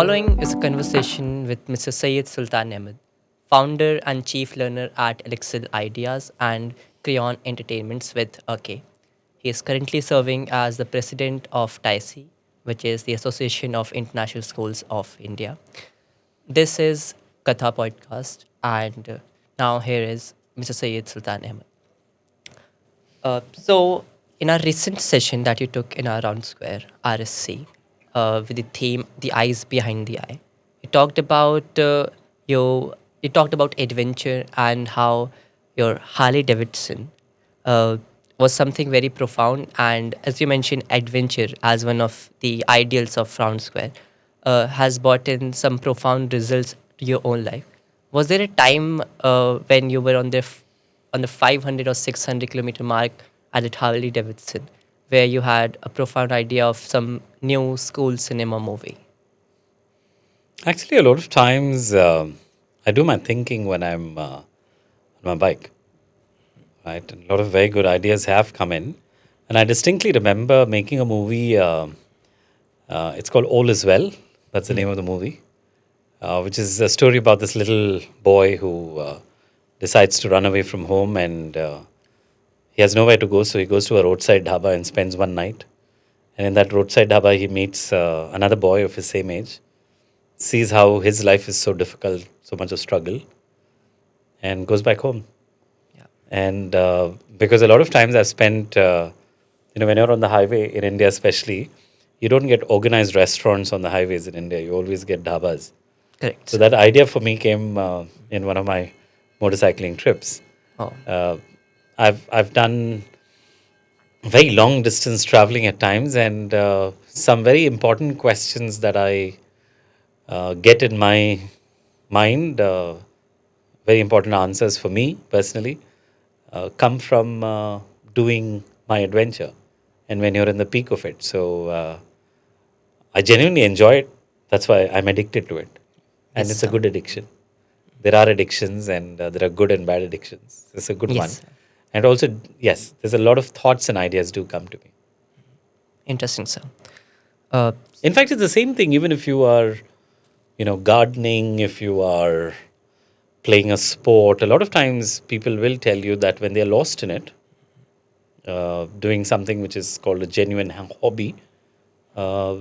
following is a conversation with Mr. Syed Sultan Ahmed, founder and chief learner at LXL Ideas and Crayon Entertainments with AK. He is currently serving as the president of TAISI, which is the Association of International Schools of India. This is Katha Podcast, and now here is Mr. Syed Sultan Ahmed. In our recent session that you took in our Round Square RSC, with the theme "The Eyes Behind the Eye," you talked about your you talked about adventure and how your Harley Davidson uh, was something very profound. And as you mentioned, adventure as one of the ideals of Round Square has brought in some profound results to your own life. Was there a time when you were on the 500 or 600-kilometer mark at the Harley Davidson, where you had a profound idea of some new school cinema movie? Actually, a lot of times I do my thinking when I'm on my bike, right? And a lot of very good ideas have come in. And I distinctly remember making a movie, it's called All Is Well. That's the name of the movie, which is a story about this little boy who decides to run away from home and he has nowhere to go. So he goes to a roadside dhaba and spends one night. And in that roadside dhaba, he meets another boy of his same age, sees how his life is so difficult, so much of struggle, and goes back home. Yeah. And because a lot of times I've spent, when you're on the highway in India, especially, you don't get organized restaurants on the highways in India. You always get dhabas. Correct. So that idea for me came in one of my motorcycling trips. Oh, I've done very long distance traveling at times, and some very important questions that I get in my mind, very important answers for me personally, come from doing my adventure and when you're in the peak of it. So I genuinely enjoy it. That's why I'm addicted to it. And yes, it's a sir. good addiction. There are addictions and there are good and bad addictions. It's a good one. Yes, sir. And also, yes, there's a lot of thoughts and ideas do come to me. Interesting, sir. Uh, In fact, it's the same thing even if you are, gardening, if you are playing a sport. A lot of times people will tell you that when they're lost in it, doing something which is called a genuine hobby, uh,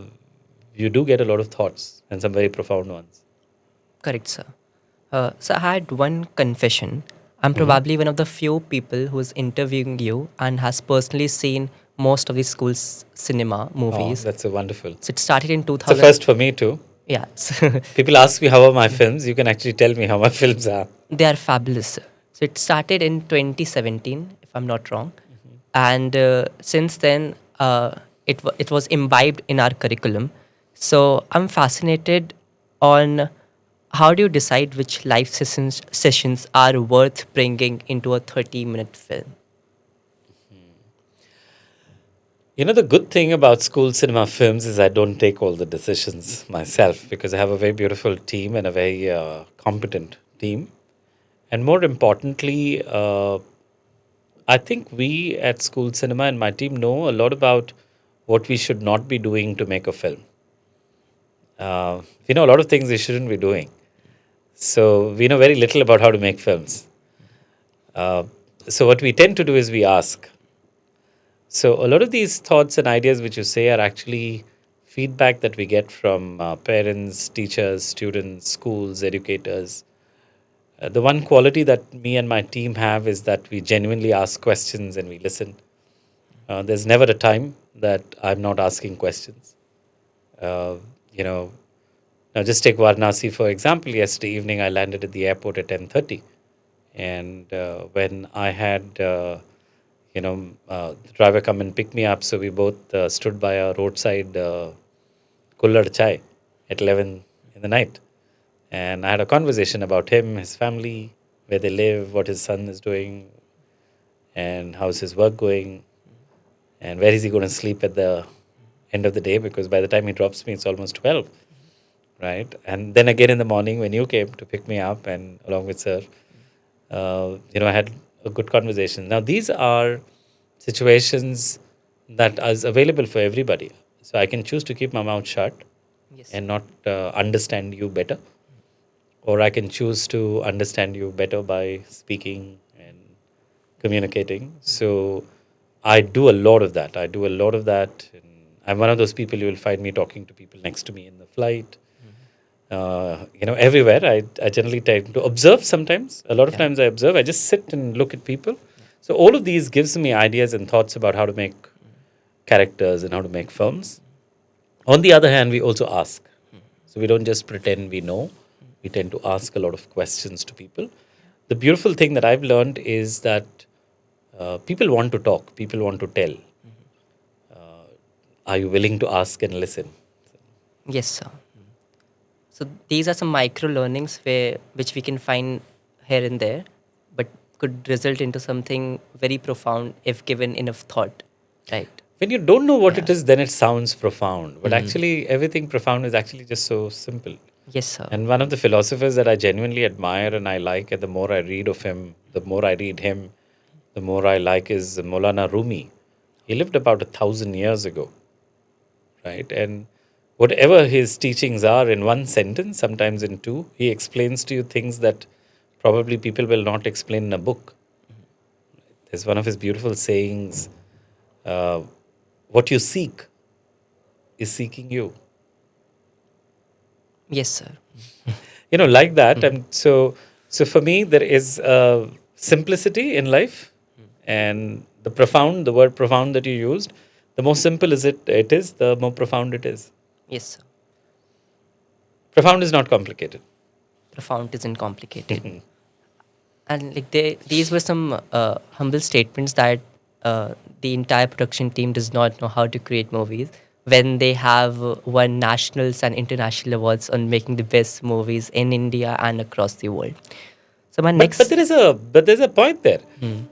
you do get a lot of thoughts and some very profound ones. Correct, sir. So I had one confession. I'm Mm-hmm. probably one of the few people who's interviewing you and has personally seen most of the school's cinema Oh, movies. that's a wonderful. So it started in It's a 2000. first for me too. Yeah, People ask me how are my films. You can actually tell me how my films are. they are fabulous, sir. So it started in 2017, if I'm not wrong, and since then it was imbibed in our curriculum. So I'm fascinated on how do you decide which live sessions are worth bringing into a 30-minute film? The good thing about school cinema films is I don't take all the decisions myself because I have a very beautiful team and a very competent team. And more importantly, I think we at school cinema and my team know a lot about what we should not be doing to make a film. We know a lot of things we shouldn't be doing. So we know very little about how to make films. So what we tend to do is we ask. So a lot of these thoughts and ideas which you say are actually feedback that we get from parents, teachers, students, schools, educators. The one quality that me and my team have is that we genuinely ask questions and we listen. There's never a time that I'm not asking questions. Uh, you know, Now just take Varanasi for example. Yesterday evening I landed at the airport at 10:30, and when I had the driver come and pick me up. So we both stood by a roadside kullad chai at 11 in the night. And I had a conversation about him, his family, where they live, what his son is doing, and how's his work going, and where is he going to sleep at the end of the day, because by the time he drops me, it's almost 12, right? And then again in the morning when you came to pick me up and along with sir, I had a good conversation. Now, these are situations that is available for everybody. So I can choose to keep my mouth shut Yes. and not understand you better, or I can choose to understand you better by speaking and communicating. So I do a lot of that. I do a lot of that. And I'm one of those people you will find me talking to people next to me in the flight. Everywhere. I generally tend to observe sometimes. A lot of Yeah. times I observe. I just sit and look at people. So all of these gives me ideas and thoughts about how to make characters and how to make films. On the other hand, we also ask. So we don't just pretend we know. We tend to ask a lot of questions to people. The beautiful thing that I've learned is that people want to talk. People want to tell. Are you willing to ask and listen? Yes, sir. So these are some micro learnings where which we can find here and there, but could result into something very profound if given enough thought. Right. When you don't know what Yeah. it is, then it sounds profound. But actually, everything profound is actually just so simple. Yes, sir. And one of the philosophers that I genuinely admire and I like, and the more I read of him, the more I read him, the more I like is Maulana Rumi. He lived about 1,000 years ago, right? And whatever his teachings are in one sentence, sometimes in two, he explains to you things that probably people will not explain in a book. There's one of his beautiful sayings, uh, what you seek is seeking you. Yes, sir. Like that. And so for me, there is simplicity in life, and the word profound that you used, the more simple it is, the more profound it is. Yes, sir. Profound is not complicated. Profound isn't complicated. And like these were some humble statements that the entire production team does not know how to create movies when they have won nationals and international awards on making the best movies in India and across the world. So my But next, there's a point there.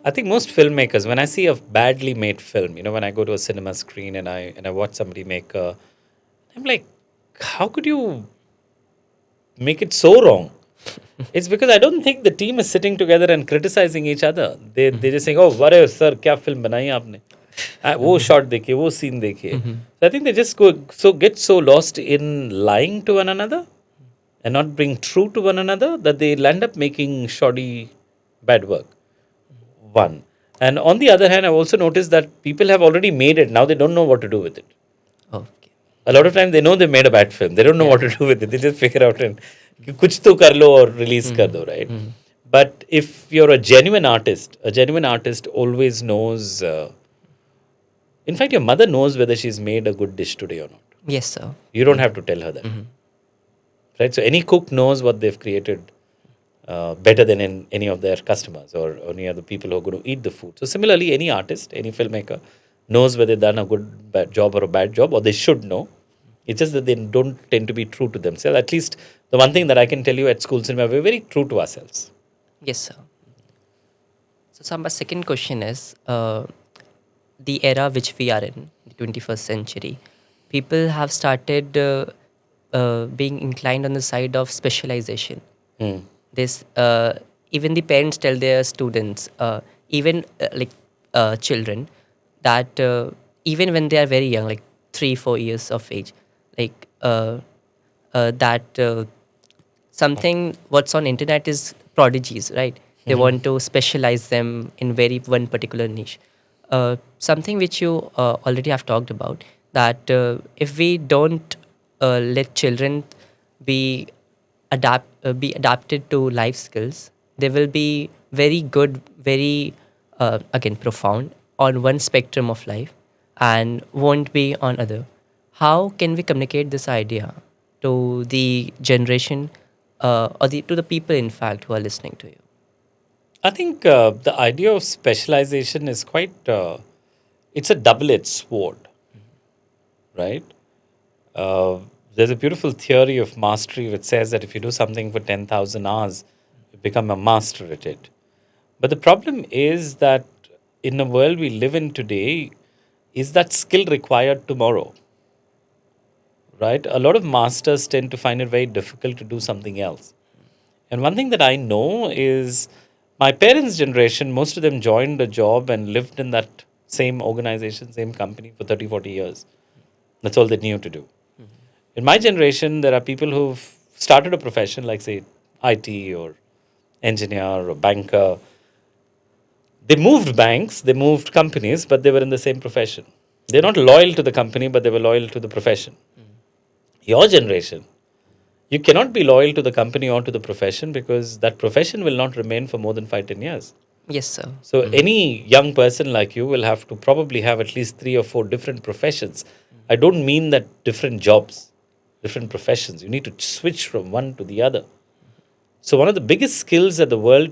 I think most filmmakers, when I see a badly made film, when I go to a cinema screen and I watch somebody make I'm like, how could you make it so wrong? It's because I don't think the team is sitting together and criticizing each other. They just saying, "Oh, what is sir? क्या film बनाई आपने? वो shot देखिए, वो scene देखिए." So I think they just get so lost in lying to one another and not being true to one another that they land up making shoddy, bad work. One. And on the other hand, I've also noticed that people have already made it. Now they don't know what to do with it. okay, A lot of times they know they made a bad film. They don't know what yeah, to do with it. They just figure out and kuch to kar lo or release kar do, right? But if you're a genuine artist always knows. In fact, your mother knows whether she's made a good dish today or not. yes, sir, You don't have to tell her that, right? So any cook knows what they've created better than any of their customers or any other people who are going to eat the food. So similarly, any artist, any filmmaker knows whether they've done a good bad job or a bad job, or they should know. It's just that they don't tend to be true to themselves. At least the one thing that I can tell you at school cinema, we're very true to ourselves. yes, sir. So my second question is the era which we are in, the 21st century. People have started being inclined on the side of specialization. Hmm. This even the parents tell their students, even children, that even when they are very young, like 3 4 years of age, like that something what's on internet is prodigies, right? They want to specialize them in very one particular niche. Something which you already have talked about, that if we don't let children be be adapted to life skills, they will be very good, very again profound on one spectrum of life and won't be on other. How can we communicate this idea to the generation or to the people, in fact, who are listening to you? I think the idea of specialization is it's a double-edged sword, right? Uh, there's a beautiful theory of mastery which says that if you do something for 10,000 hours, you become a master at it. But the problem is that in the world we live in today, is that skill required tomorrow? Right? A lot of masters tend to find it very difficult to do something else. And one thing that I know is my parents' generation, most of them joined a job and lived in that same organization, same company for 30, 40 years. That's all they knew to do. In my generation, there are people who've started a profession like, say, IT or engineer or banker. They moved banks, they moved companies, but they were in the same profession. They're not loyal to the company, but they were loyal to the profession. Your generation, you cannot be loyal to the company or to the profession because that profession will not remain for more than 5, 10 years. Yes, sir. So any young person like you will have to probably have at least 3 or 4 different professions. I don't mean that different jobs, different professions. You need to switch from one to the other. So one of the biggest skills that the world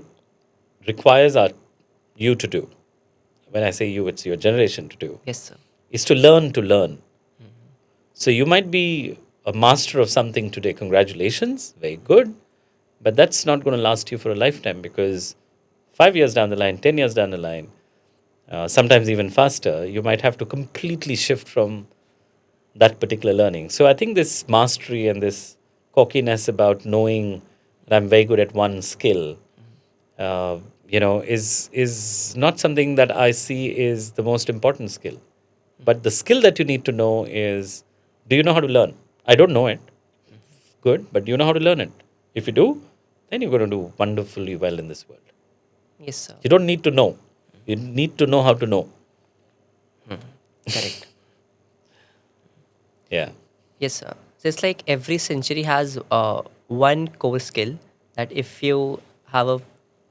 requires are you to do. When I say you, it's your generation to do. Yes, sir. Is to learn to learn. So you might be a master of something today. Congratulations, very good. But that's not going to last you for a lifetime because 5 years down the line, 10 years down the line, sometimes even faster, you might have to completely shift from that particular learning. So I think this mastery and this cockiness about knowing that I'm very good at one skill, is not something that I see is the most important skill. But the skill that you need to know is, do you know how to learn? I don't know it. Good, but do you know how to learn it? If you do, then you're going to do wonderfully well in this world. Yes, sir. You don't need to know. You need to know how to know. Correct. Yeah. Yes, sir. So it's like every century has one core skill that if you have a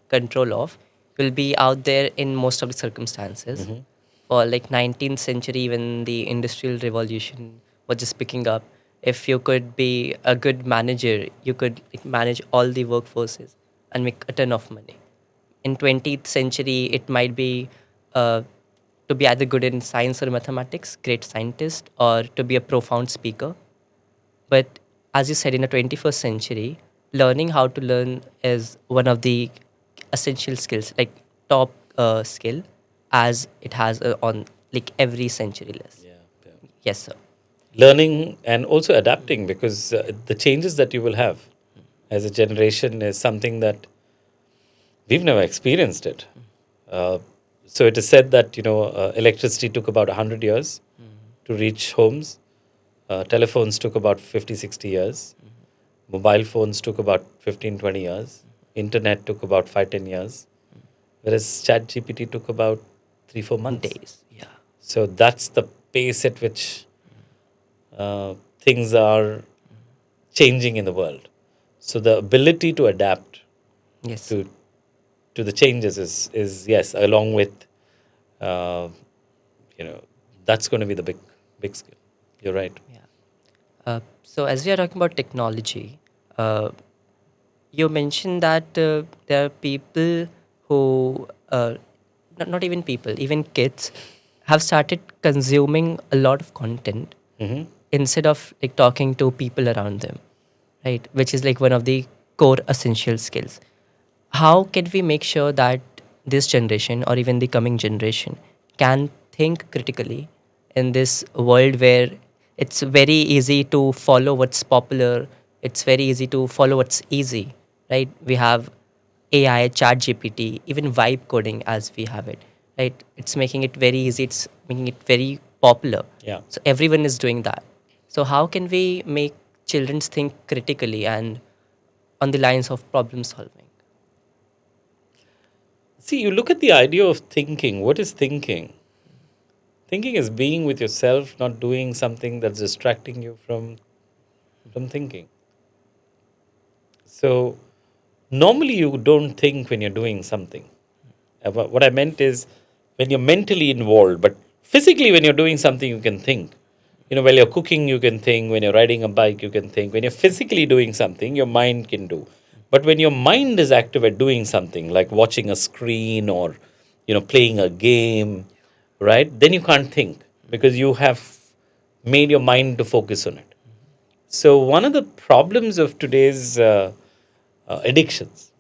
control of, will be out there in most of the circumstances. For like 19th century, even the industrial revolution was just picking up. If you could be a good manager, you could like, manage all the workforces and make a ton of money. In 20th century, it might be uh, to be either good in science or mathematics, great scientist, or to be a profound speaker. But as you said, in the 21st century, learning how to learn is one of the essential skills, like top skill, as it has on like every century list. Yeah. Yeah. Yes, sir. Learning and also adapting because the changes that you will have as a generation is something that we've never experienced it. Uh, so it is said that electricity took about 100 years to reach homes. Telephones took about 50, 60 years. Mobile phones took about 15, 20 years. Internet took about 5, 10 years. Whereas Chat GPT took about 3, 4 months. Days. Yeah. So that's the pace at which things are changing in the world. So the ability to adapt Yes. to the changes is yes, along with uh, that's going to be the big skill. You're right. Yeah. So as we are talking about technology, you mentioned that there are people who, not even people, even kids, have started consuming a lot of content instead of like talking to people around them, right? Which is like one of the core essential skills. How can we make sure that this generation or even the coming generation can think critically in this world where it's very easy to follow what's popular, it's very easy to follow what's easy, right? We have AI, chat GPT, even vibe coding as we have it, right? It's making it very easy, it's making it very popular. Yeah. So everyone is doing that. So how can we make children think critically and on the lines of problem solving? See, you look at the idea of thinking. What is thinking? Thinking is being with yourself, not doing something that's distracting you from thinking. So normally you don't think when you're doing something. What I meant is when you're mentally involved, but physically when you're doing something, you can think. While you're cooking, you can think. When you're riding a bike, you can think. When you're physically doing something, your mind can do. But when your mind is active at doing something, like watching a screen or, playing a game, right? Then you can't think because you have made your mind to focus on it. So one of the problems of today's addictions,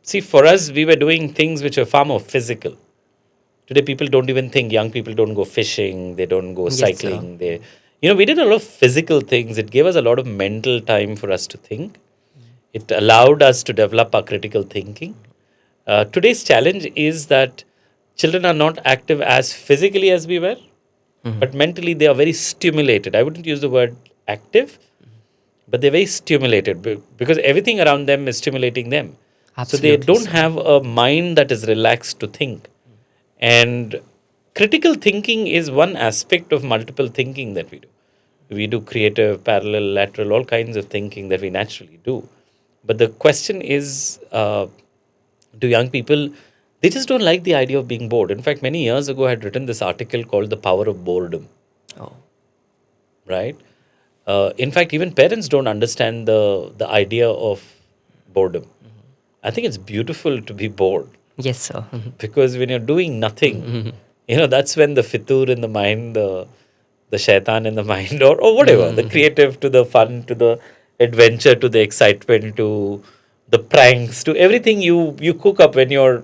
see, for us, we were doing things which are far more physical. Today, people don't even think. Young people don't go fishing. They don't go Yes, cycling. We did a lot of physical things. It gave us a lot of mental time for us to think. It allowed us to develop our critical thinking. Today's challenge is that children are not active as physically as we were, but mentally they are very stimulated. I wouldn't use the word active, but they're very stimulated because everything around them is stimulating them. So they Absolutely, don't sir. have a mind that is relaxed to think. And critical thinking is one aspect of multiple thinking that we do. We do creative, parallel, lateral, all kinds of thinking that we naturally do. But the question is, do young people, they just don't like the idea of being bored. In fact, many years ago, I had written this article called The Power of Boredom, Oh, right? In fact, even parents don't understand the idea of boredom. I think it's beautiful to be bored yes, sir. because when you're doing nothing, that's when the fitur in the mind, the shaitan in the mind, or whatever, the creative to the fun to the adventure to the excitement to the pranks to everything you cook up when you're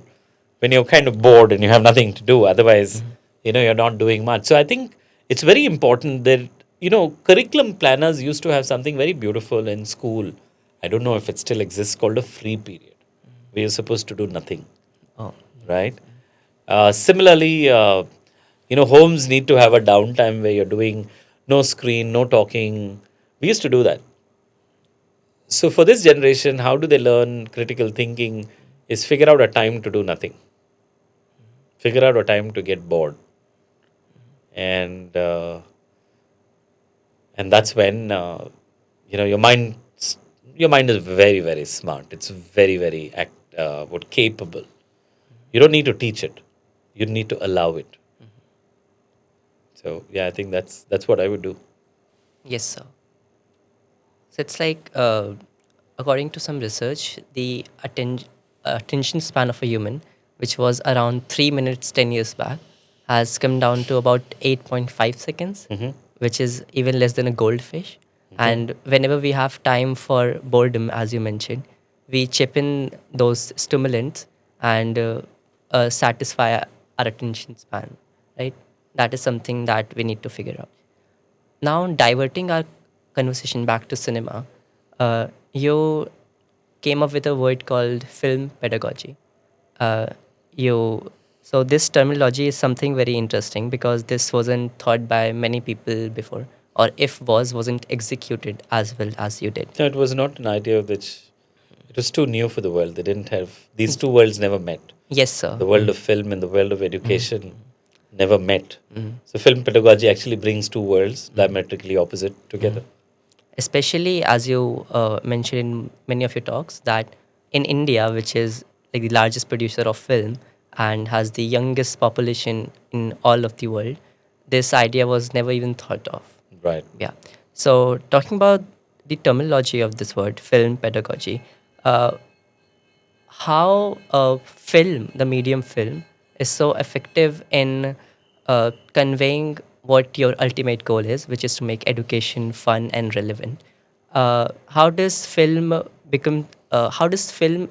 kind of bored and you have nothing to do. Otherwise, you're not doing much. So I think it's very important that curriculum planners used to have something very beautiful in school. I don't know if it still exists, called a free period, where you're supposed to do nothing, Oh, right? Similarly, homes need to have a downtime where you're doing no screen, no talking. We used to do that. So for this generation, how do they learn critical thinking? Is figure out a time to do nothing. Figure out a time to get bored, and that's when your mind is very very smart. It's very very capable. You don't need to teach it. You need to allow it. So yeah, I think that's what I would do. yes, sir. So it's like, according to some research, the attention span of a human, which was around 3 minutes 10 years back, has come down to about 8.5 seconds, which is even less than a goldfish. And whenever we have time for boredom, as you mentioned, we chip in those stimulants and satisfy our attention span, right? That is something that we need to figure out. Now, diverting our conversation back to cinema, you came up with a word called film pedagogy. Uh, you so this terminology is something very interesting because this wasn't thought by many people before, or if wasn't executed as well as you did. No, it was not an idea which it was too new for the world. They didn't have these two worlds never met. Yes, sir. The world of film and the world of education never met. So film pedagogy actually brings two worlds diametrically opposite together. Especially as you mentioned in many of your talks that in India, which is like the largest producer of film and has the youngest population in all of the world, this idea was never even thought of. Right. Yeah. So talking about the terminology of this word, film pedagogy, uh, how film, the medium film, is so effective in conveying what your ultimate goal is, which is to make education fun and relevant. How does film become? How does film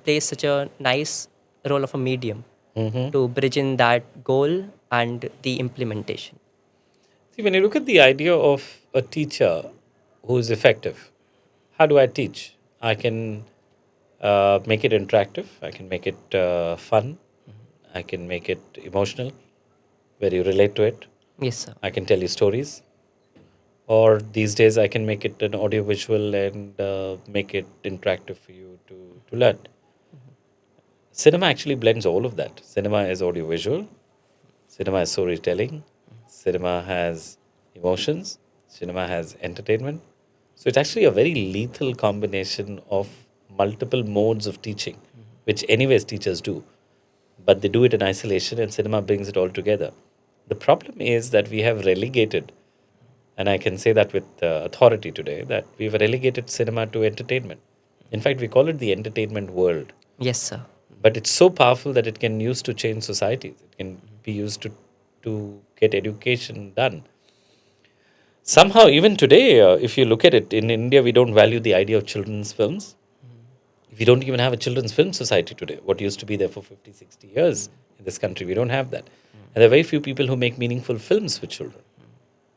play such a nice role of a medium to bridge in that goal and the implementation? See, when you look at the idea of a teacher who is effective, how do I teach? I can make it interactive. I can make it fun. I can make it emotional, where you relate to it. Yes, sir. I can tell you stories. Or these days, I can make it an audio visual and make it interactive for you to learn. Cinema actually blends all of that. Cinema is audio visual, cinema is storytelling, cinema has emotions, cinema has entertainment. So it's actually a very lethal combination of multiple modes of teaching, which, anyways, teachers do. But they do it in isolation, and cinema brings it all together. The problem is that we have relegated, and I can say that with authority today, that we've relegated cinema to entertainment. In fact, we call it the entertainment world. Yes, sir. But it's so powerful that it can use to change societies. It can be used to get education done. Somehow, even today, if you look at it, in India, we don't value the idea of children's films. We don't even have a children's film society today. What used to be there for 50, 60 years in this country, we don't have that. And there are very few people who make meaningful films for children,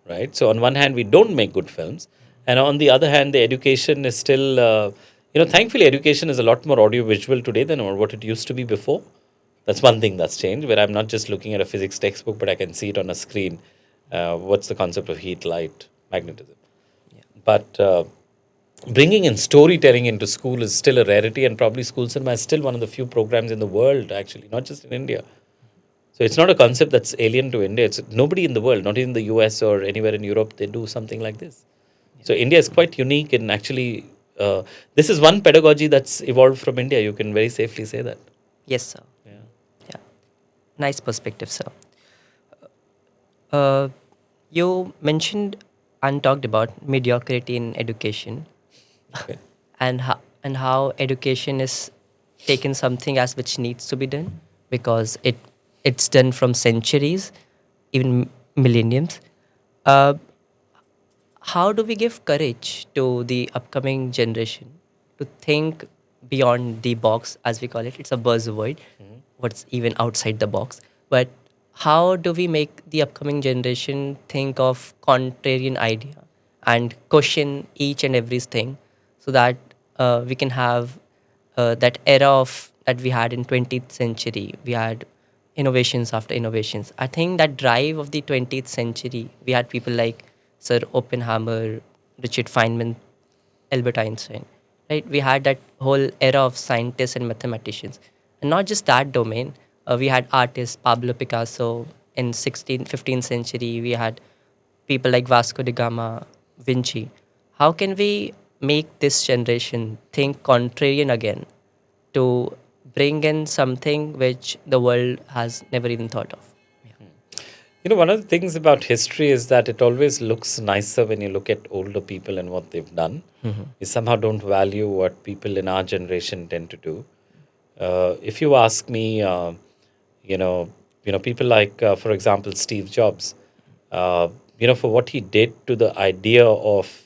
right? So on one hand, we don't make good films. And on the other hand, the education is still, thankfully, education is a lot more audio-visual today than what it used to be before. That's one thing that's changed, where I'm not just looking at a physics textbook, but I can see it on a screen. What's the concept of heat, light, magnetism? but bringing in storytelling into school is still a rarity, and probably school cinema is still one of the few programs in the world, actually, not just in India. So it's not a concept that's alien to India. It's nobody in the world, not even the US or anywhere in Europe, they do something like this. So India is quite unique in actually. This is one pedagogy that's evolved from India. You can very safely say that. Yes, sir. Yeah. Yeah. Nice perspective, sir. Uh, you mentioned and talked about mediocrity in education, Okay. and how education is taken something as which needs to be done because it's done from centuries, even millenniums. Uh, how do we give courage to the upcoming generation to think beyond the box, as we call it? It's a buzzword. What's even outside the box? But how do we make the upcoming generation think of contrarian idea and question each and everything, so that we can have that era of that we had in 20th century? We had innovations after innovations. I think that drive of the 20th century, we had people like Sir Oppenheimer, Richard Feynman, Albert Einstein, right? We had that whole era of scientists and mathematicians. And not just that domain, we had artists, Pablo Picasso in 16th, 15th century. We had people like Vasco da Gama, Vinci. How can we make this generation think contrarian again to bring in something which the world has never even thought of? One of the things about history is that it always looks nicer when you look at older people and what they've done. We somehow don't value what people in our generation tend to do. If you ask me, you know, people like, for example, Steve Jobs, for what he did to the idea of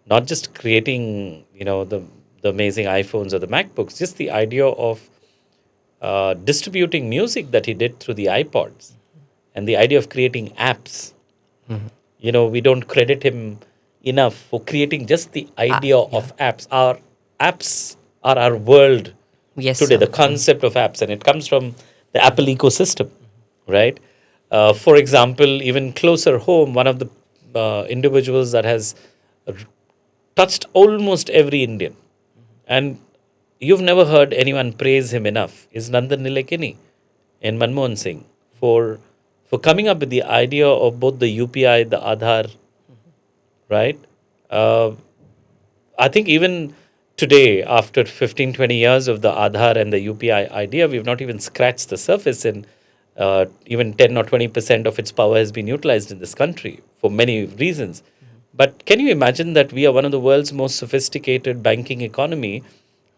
not just creating, the amazing iPhones or the MacBooks, just the idea of distributing music that he did through the iPods and the idea of creating apps. We don't credit him enough for creating just the idea of apps. Our apps are our world Yes, today, sir. the concept of apps, and it comes from the Apple ecosystem, right? For example, even closer home, one of the individuals that has touched almost every Indian, and you've never heard anyone praise him enough, is Nandan Nilekani and Manmohan Singh for coming up with the idea of both the UPI, the Aadhaar, right? Uh, I think even today, after 15, 20 years of the Aadhaar and the UPI idea, we've not even scratched the surface, and even 10 or 20% of its power has been utilized in this country for many reasons. But can you imagine that we are one of the world's most sophisticated banking economy,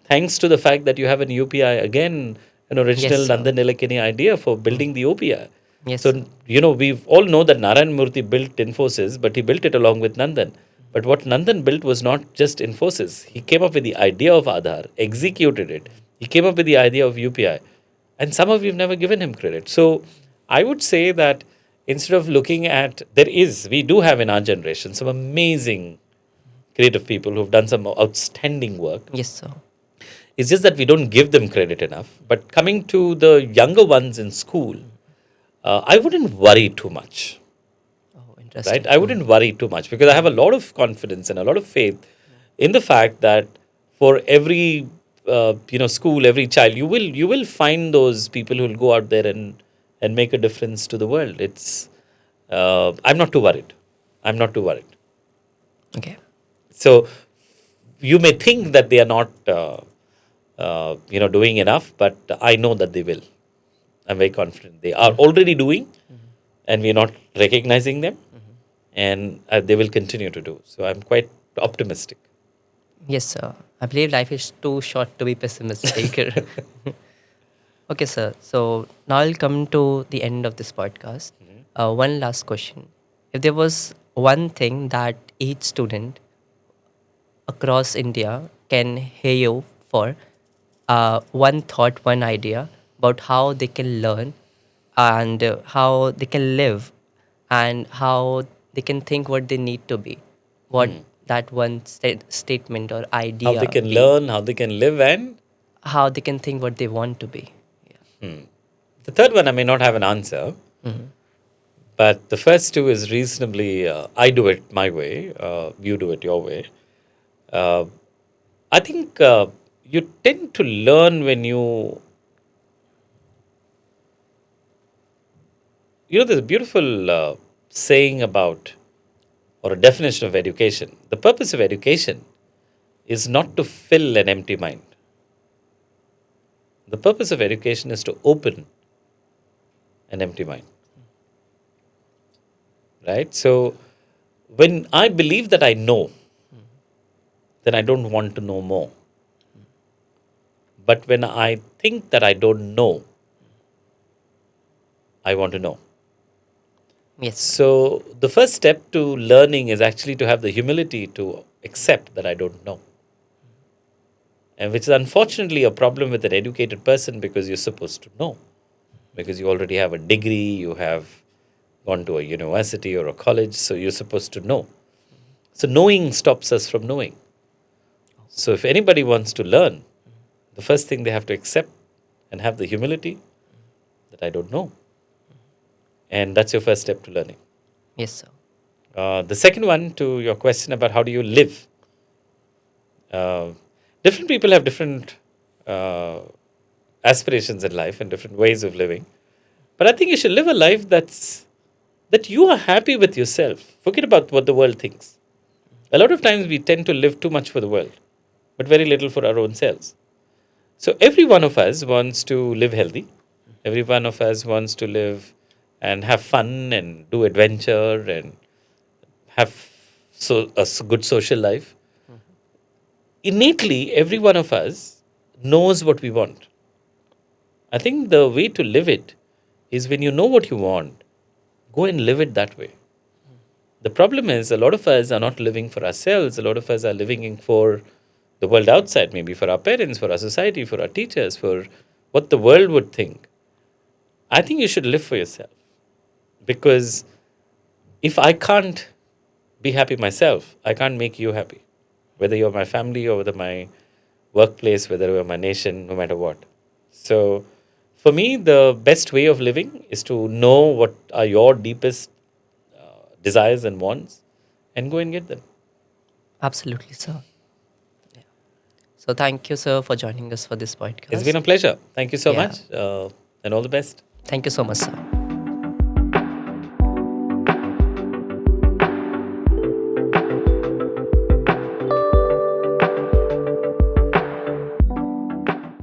thanks to the fact that you have an UPI, again, an Yes, original sir. Nandan Nilekani idea for building the UPI. Yes, sir. So, we all know that Narayan Murthy built Infosys, but he built it along with Nandan. But what Nandan built was not just Infosys. He came up with the idea of Aadhaar, executed it. He came up with the idea of UPI. And somehow we've never given him credit. So I would say that instead of looking at, we do have in our generation some amazing creative people who've done some outstanding work. Yes, sir. It's just that we don't give them credit enough. But coming to the younger ones in school, I wouldn't worry too much, Oh, right? interesting. I wouldn't worry too much because I have a lot of confidence and a lot of faith in the fact that for every school, every child, you will find those people who will go out there and make a difference to the world. I'm not too worried. I'm not too worried. Okay. So you may think that they are not doing enough, but I know that they will. I'm very confident they are already doing, and we're not recognizing them, and they will continue to do. So I'm quite optimistic. Yes, sir. I believe life is too short to be pessimistic. Okay, sir. So now I'll come to the end of this podcast. One last question. If there was one thing that each student across India can hear you for, one thought, one idea about how they can learn and how they can live and how they can think what they need to be, what that one statement or How they idea can be, learn, how they can live, and how they can think what they want to be. Yeah. the third one I may not have an answer, But the first two is reasonably, I do it my way, you do it your way. Uh, I think you tend to learn when there's a beautiful saying about, or a definition of education. The purpose of education is not to fill an empty mind. The purpose of education is to open an empty mind. Right? So when I believe that I know, then I don't want to know more. But when I think that I don't know, I want to know. Yes, sir. So the first step to learning is actually to have the humility to accept that I don't know. And which is unfortunately a problem with an educated person, because you're supposed to know. Because you already have a degree, you have gone to a university or a college, so you're supposed to know. So knowing stops us from knowing. So if anybody wants to learn, the first thing they have to accept and have the humility that I don't know. And that's your first step to learning. Yes, sir. The second one, to your question about how do you live, different people have different aspirations in life and different ways of living. But I think you should live a life that you are happy with yourself. Forget about what the world thinks. A lot of times we tend to live too much for the world, but very little for our own selves. So every one of us wants to live healthy. Every one of us wants to live and have fun and do adventure and have a good social life. Innately, every one of us knows what we want. I think the way to live it is, when you know what you want, go and live it that way. The problem is, a lot of us are not living for ourselves. A lot of us are living for the world outside, maybe for our parents, for our society, for our teachers, for what the world would think. I think you should live for yourself. Because if I can't be happy myself, I can't make you happy. Whether you're my family or whether my workplace, whether you're my nation, no matter what. So for me, the best way of living is to know what are your deepest desires and wants and go and get them. Absolutely, sir. So thank you, sir, for joining us for this It's podcast. been a pleasure. Thank you so Yeah. much, and all the best. Thank you so much, sir.